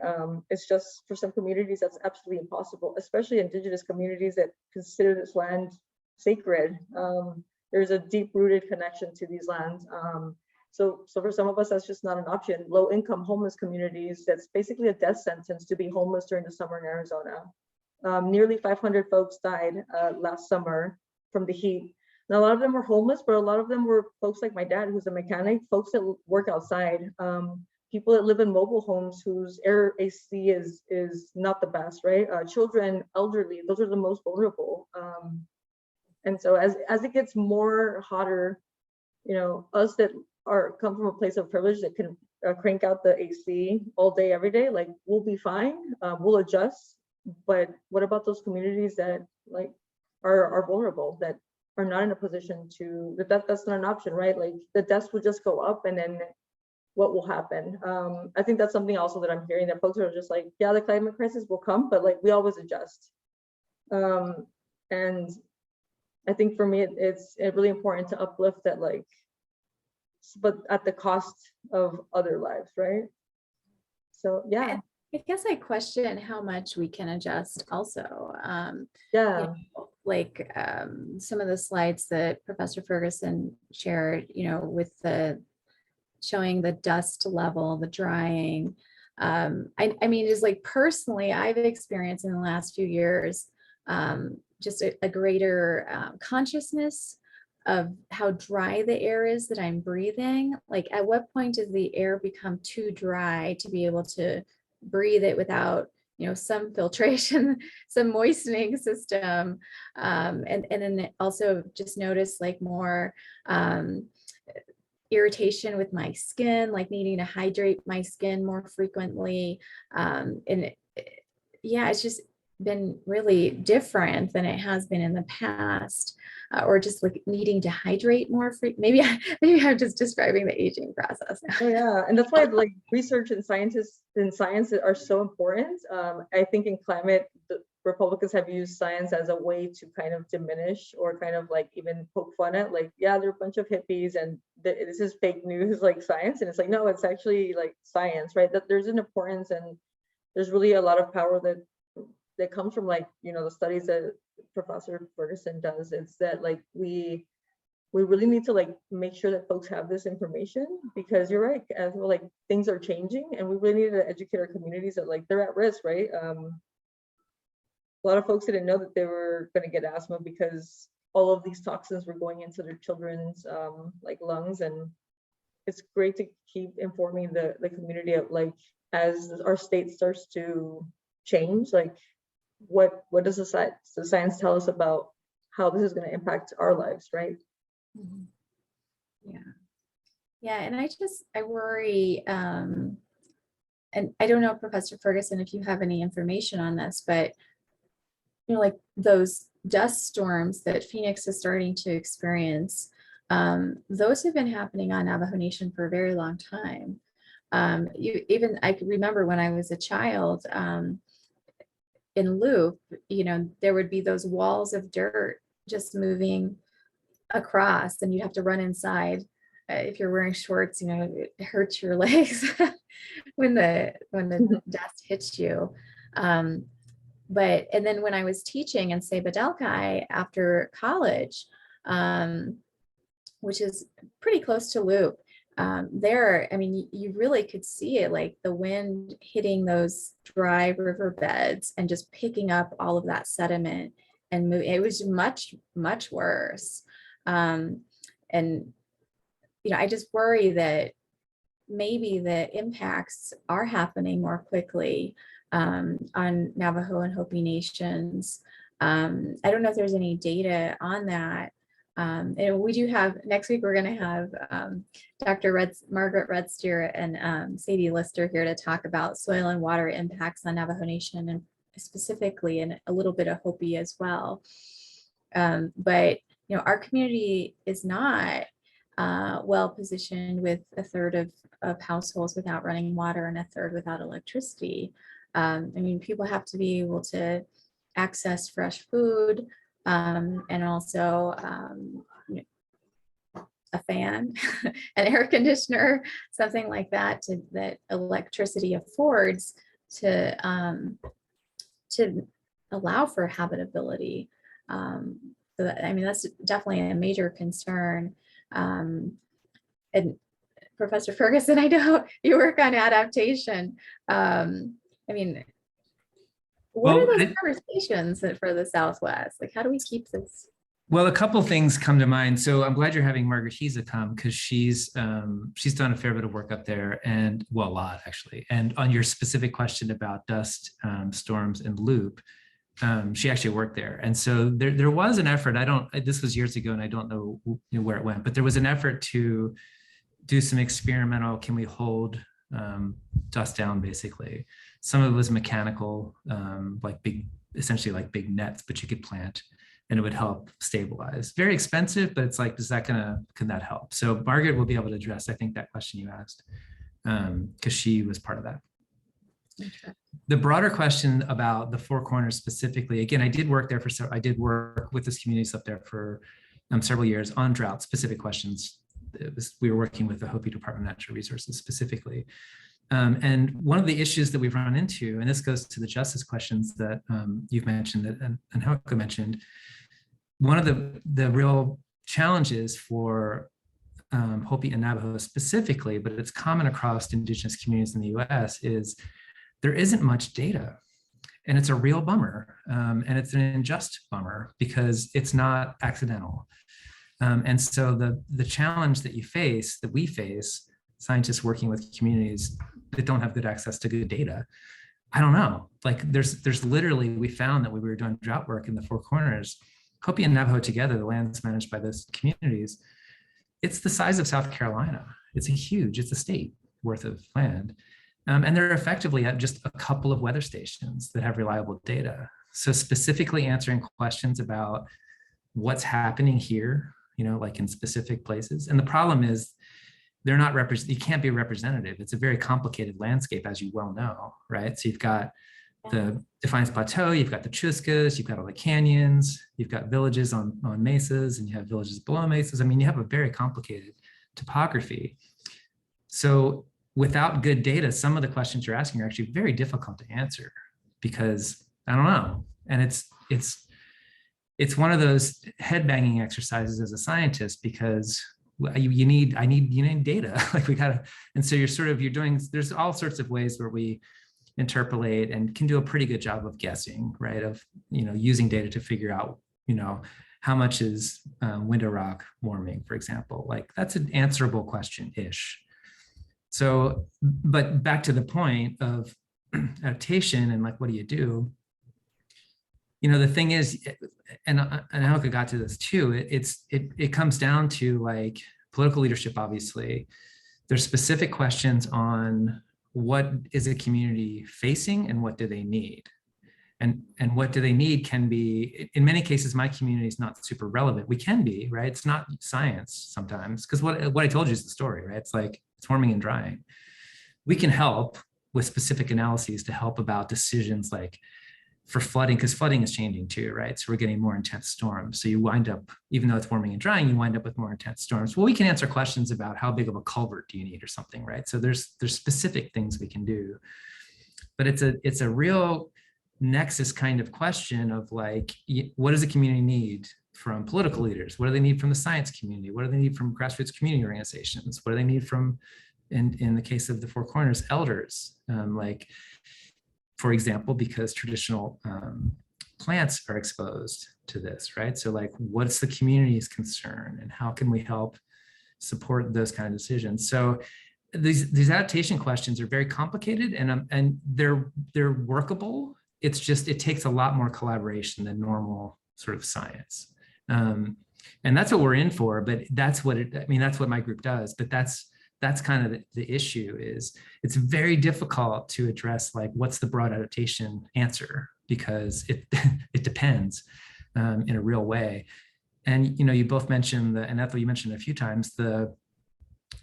it's just, for some communities, that's absolutely impossible, especially Indigenous communities that consider this land sacred. There's a deep-rooted connection to these lands. So for some of us, that's just not an option. Low-income homeless communities, that's basically a death sentence to be homeless during the summer in Arizona. Nearly 500 folks died last summer from the heat. And a lot of them were homeless, but a lot of them were folks like my dad, who's a mechanic, folks that work outside, people that live in mobile homes whose air AC is not the best, right? Children, elderly, those are the most vulnerable. And so as it gets more hotter, us that come from a place of privilege that can crank out the AC all day, every day, like, we'll be fine, we'll adjust. But what about those communities that like are vulnerable, that are not in a position to, that's not an option, right? Like, the deaths will just go up, and then what will happen? I think that's something also that I'm hearing, that folks are just like, yeah, the climate crisis will come, but like, we always adjust. And I think for me, it's really important to uplift that, like, but at the cost of other lives, right? So yeah. I guess I question how much we can adjust also. Yeah. Like some of the slides that Professor Ferguson shared, with showing the dust level, the drying. I mean, just like personally, I've experienced in the last few years, just a greater consciousness of how dry the air is that I'm breathing. Like, at what point does the air become too dry to be able to breathe it without some filtration, some moistening system, and then also just notice like more irritation with my skin, like needing to hydrate my skin more frequently, yeah, it's just been really different than it has been in the past, or just like needing to hydrate more maybe I'm just describing the aging process now. Oh yeah, and that's why like research and science are so important. I think in climate, the Republicans have used science as a way to kind of diminish or kind of like even poke fun at, like, yeah, they're a bunch of hippies and this is fake news, like science. And it's like, no, it's actually like science, right? That there's an importance, and there's really a lot of power that comes from like, the studies that Professor Ferguson does. It's that like we really need to like make sure that folks have this information, because you're right, as well, like things are changing, and we really need to educate our communities that like they're at risk, right? A lot of folks didn't know that they were going to get asthma because all of these toxins were going into their children's like lungs. And it's great to keep informing the community of like, as our state starts to change, like what does the science tell us about how this is going to impact our lives, right? Yeah, and I worry and I don't know, Professor Ferguson, if you have any information on this, but like those dust storms that Phoenix is starting to experience, those have been happening on Navajo Nation for a very long time. I could remember when I was a child, in Loop, there would be those walls of dirt just moving across, and you'd have to run inside. If you're wearing shorts, it hurts your legs when the dust hits you. And then when I was teaching in Sebadelkai after college, which is pretty close to Loop, you really could see it, like the wind hitting those dry riverbeds and just picking up all of that sediment and moving. It was much, much worse. I just worry that maybe the impacts are happening more quickly on Navajo and Hopi nations. I don't know if there's any data on that. And we do have, next week, we're going to have Dr. Margaret Redsteer and Sadie Lister here to talk about soil and water impacts on Navajo Nation, and specifically, and a little bit of Hopi as well. But our community is not well positioned, with a third of households without running water and a third without electricity. People have to be able to access fresh food, and also a fan, an air conditioner, something like that, that electricity affords to allow for habitability. That's definitely a major concern. And Professor Ferguson, I know you work on adaptation. What are those conversations for the Southwest? Like, how do we keep this? Well, a couple of things come to mind. So I'm glad you're having Margaret Hiza come, because she's done a fair bit of work up there, and a lot actually. And on your specific question about dust storms and Loop, she actually worked there. And so there was an effort. This was years ago, and I don't know where it went, but there was an effort to do some experimental, can we hold dust down, basically. Some of it was mechanical, essentially like big nets, but you could plant and it would help stabilize. Very expensive, but it's like, can that help? So Margaret will be able to address, I think, that question you asked, because she was part of that. Okay. The broader question about the Four Corners specifically, again, I did work with this communities up there for several years on drought specific questions. We were working with the Hopi Department of Natural Resources specifically. And one of the issues that we've run into, and this goes to the justice questions that you've mentioned and Helga mentioned, one of the real challenges for Hopi and Navajo specifically, but it's common across indigenous communities in the US, is there isn't much data. And it's a real bummer. And it's an unjust bummer, because it's not accidental. And so the challenge that we face, scientists working with communities that don't have good access to good data, I don't know. Like there's literally, we found that when we were doing drought work in the Four Corners, Hopi and Navajo together, the lands managed by those communities, it's the size of South Carolina. It's a state worth of land. And they're effectively at just a couple of weather stations that have reliable data. So specifically answering questions about what's happening here, like in specific places. And the problem is they're not you can't be representative. It's a very complicated landscape, as you well know, right? So you've got the Defiance Plateau, you've got the Chuscas, you've got all the canyons, you've got villages on mesas, and you have villages below mesas. You have a very complicated topography. So without good data, some of the questions you're asking are actually very difficult to answer, because I don't know. And it's one of those head banging exercises as a scientist, because you need data. Like and so there's all sorts of ways where we interpolate and can do a pretty good job of guessing, right? Of, using data to figure out, how much is window rock warming, for example. Like that's an answerable question-ish. So, but back to the point of adaptation and like, what do you do? The thing is, and Helga got to this too, it comes down to like political leadership, obviously. There's specific questions on what is a community facing and what do they need? And what do they need can be, in many cases, my community is not super relevant. We can be, right? It's not science sometimes, because what I told you is the story, right? It's like it's warming and drying. We can help with specific analyses to help about decisions like for flooding, because flooding is changing too, right? So we're getting more intense storms. So you wind up, even though it's warming and drying, you wind up with more intense storms. Well, we can answer questions about how big of a culvert do you need or something, right? So there's specific things we can do, but it's a real nexus kind of question of like, what does a community need from political leaders? What do they need from the science community? What do they need from grassroots community organizations? What do they need from, in the case of the Four Corners, elders? Like, for example, because traditional plants are exposed to this, right? So like, what's the community's concern and how can we help support those kind of decisions? So these adaptation questions are very complicated and they're workable. It's just, it takes a lot more collaboration than normal sort of science. And that's what we're in for, but that's what that's what my group does, but that's kind of the issue is it's very difficult to address like, what's the broad adaptation answer? Because it depends in a real way. And, you both mentioned and Ethel, you mentioned a few times, the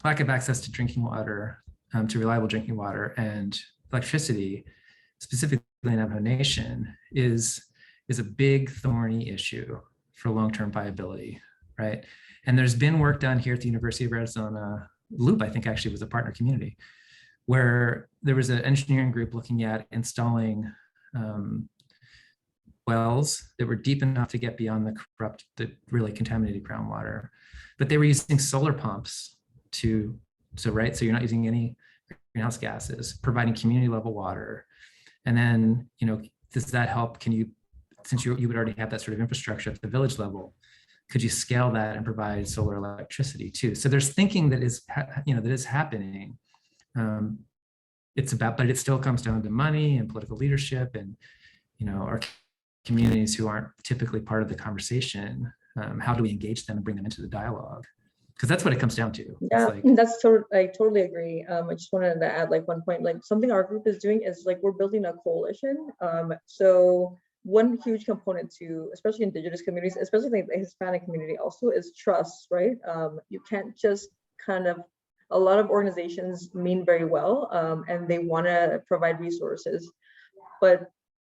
lack of access to drinking water, to reliable drinking water and electricity, specifically in Navajo Nation, is a big thorny issue for long-term viability, right? And there's been work done here at the University of Arizona. Loop, I think, actually was a partner community, where there was an engineering group looking at installing wells that were deep enough to get beyond the really contaminated groundwater, but they were using solar pumps so you're not using any greenhouse gases, providing community level water. And then, does that help? Can you, since you would already have that sort of infrastructure at the village level, could you scale that and provide solar electricity too? So there's thinking that is happening. But it still comes down to money and political leadership and, our communities who aren't typically part of the conversation. How do we engage them and bring them into the dialogue? Because that's what it comes down to. Yeah, like, I totally agree. I just wanted to add like one point, like something our group is doing is like we're building a coalition. So one huge component to, especially Indigenous communities, especially the Hispanic community also, is trust, right? You can't just a lot of organizations mean very well and they want to provide resources, but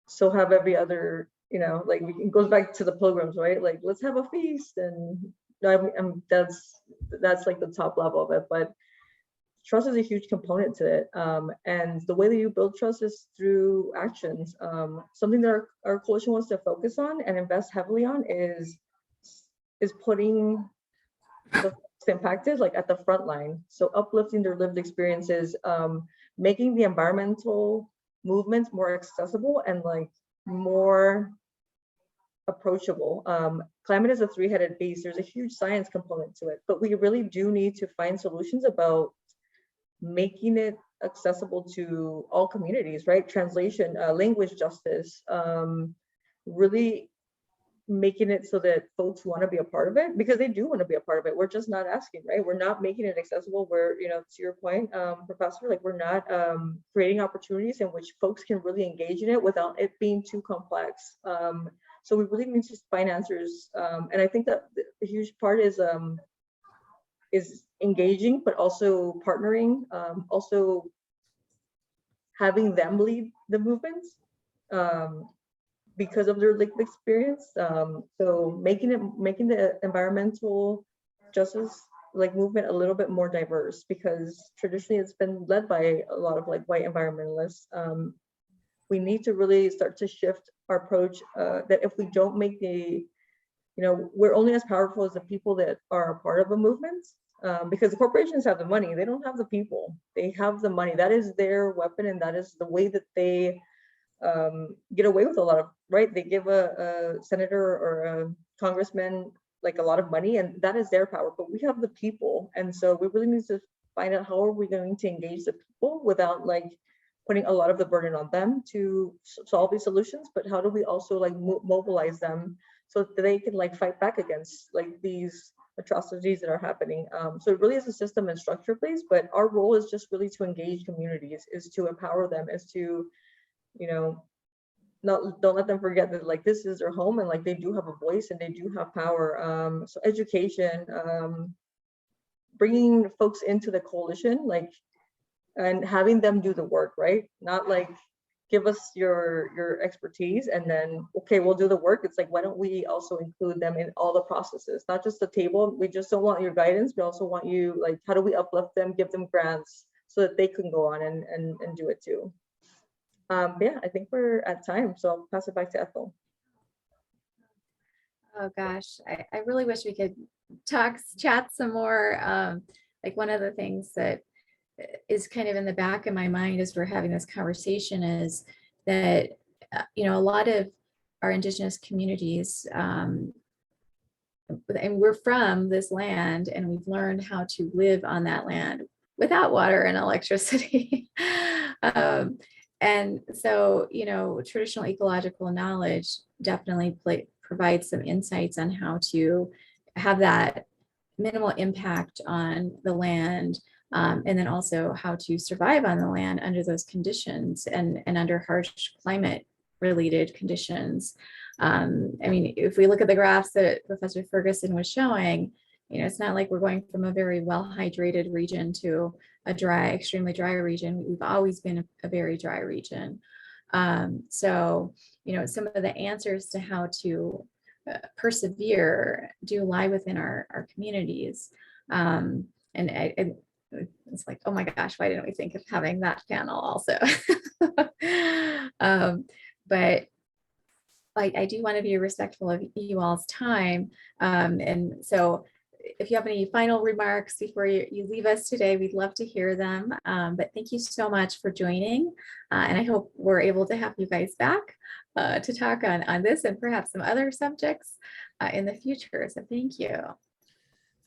so have every other, like it goes back to the pilgrims, right? Like, let's have a feast and that's like the top level of it, but trust is a huge component to it. And the way that you build trust is through actions. Something that our coalition wants to focus on and invest heavily on is putting the impacted like at the front line. So uplifting their lived experiences, making the environmental movements more accessible and like more approachable. Climate is a three-headed beast. There's a huge science component to it, but we really do need to find solutions about making it accessible to all communities, right? Translation, language justice, really making it so that folks want to be a part of it, because they do want to be a part of it. We're just not asking, right? We're not making it accessible. We're, to your point, Professor, like we're not creating opportunities in which folks can really engage in it without it being too complex. So we really need to find answers. And I think that the huge part is engaging, but also partnering, also having them lead the movements because of their lived experience. So making the environmental justice like movement a little bit more diverse, because traditionally it's been led by a lot of like white environmentalists. We need to really start to shift our approach, that if we don't make we're only as powerful as the people that are a part of a movement, because the corporations have the money, they don't have the people, they have the money. That is their weapon, and that is the way that they get away with a lot of, right? They give a senator or a congressman like a lot of money, and that is their power, but we have the people. And so we really need to find out how are we going to engage the people without like putting a lot of the burden on them to solve these solutions, but how do we also like mobilize them so that they can like fight back against like these atrocities that are happening. So it really is a system and structure place, but our role is just really to engage communities, is to empower them, is to, don't let them forget that like this is their home and like they do have a voice and they do have power. So education, bringing folks into the coalition, like, and having them do the work, right? Not like give us your expertise and then okay, we'll do the work. It's like, why don't we also include them in all the processes, not just the table. We just don't want your guidance, we also want you, like, how do we uplift them, give them grants so that they can go on and do it too. Yeah, I think we're at time, so I'll pass it back to Ethel. Oh gosh, I really wish we could chat some more. Like one of the things that is kind of in the back of my mind as we're having this conversation is that, a lot of our Indigenous communities, and we're from this land and we've learned how to live on that land without water and electricity. And so, traditional ecological knowledge definitely provides some insights on how to have that minimal impact on the land, and then also how to survive on the land under those conditions and under harsh climate related conditions. I mean, if we look at the graphs that Professor Ferguson was showing, it's not like we're going from a very well hydrated region to a dry, extremely dry region. We've always been a very dry region. So, some of the answers to how to persevere do lie within our communities. And it's like, oh my gosh, why didn't we think of having that panel also? But I do want to be respectful of you all's time. And so if you have any final remarks before you leave us today, we'd love to hear them. But thank you so much for joining. And I hope we're able to have you guys back to talk on this and perhaps some other subjects in the future. So thank you.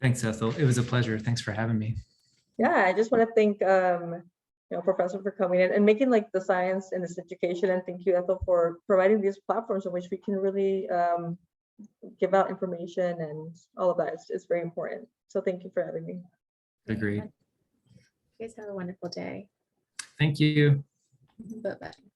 Thanks, Ethel. It was a pleasure. Thanks for having me. Yeah, I just want to thank Professor for coming in and making like the science and this education, and thank you, Ethel, for providing these platforms in which we can really give out information and all of that. It's very important. So thank you for having me. Agreed. You guys have a wonderful day. Thank you. Bye-bye.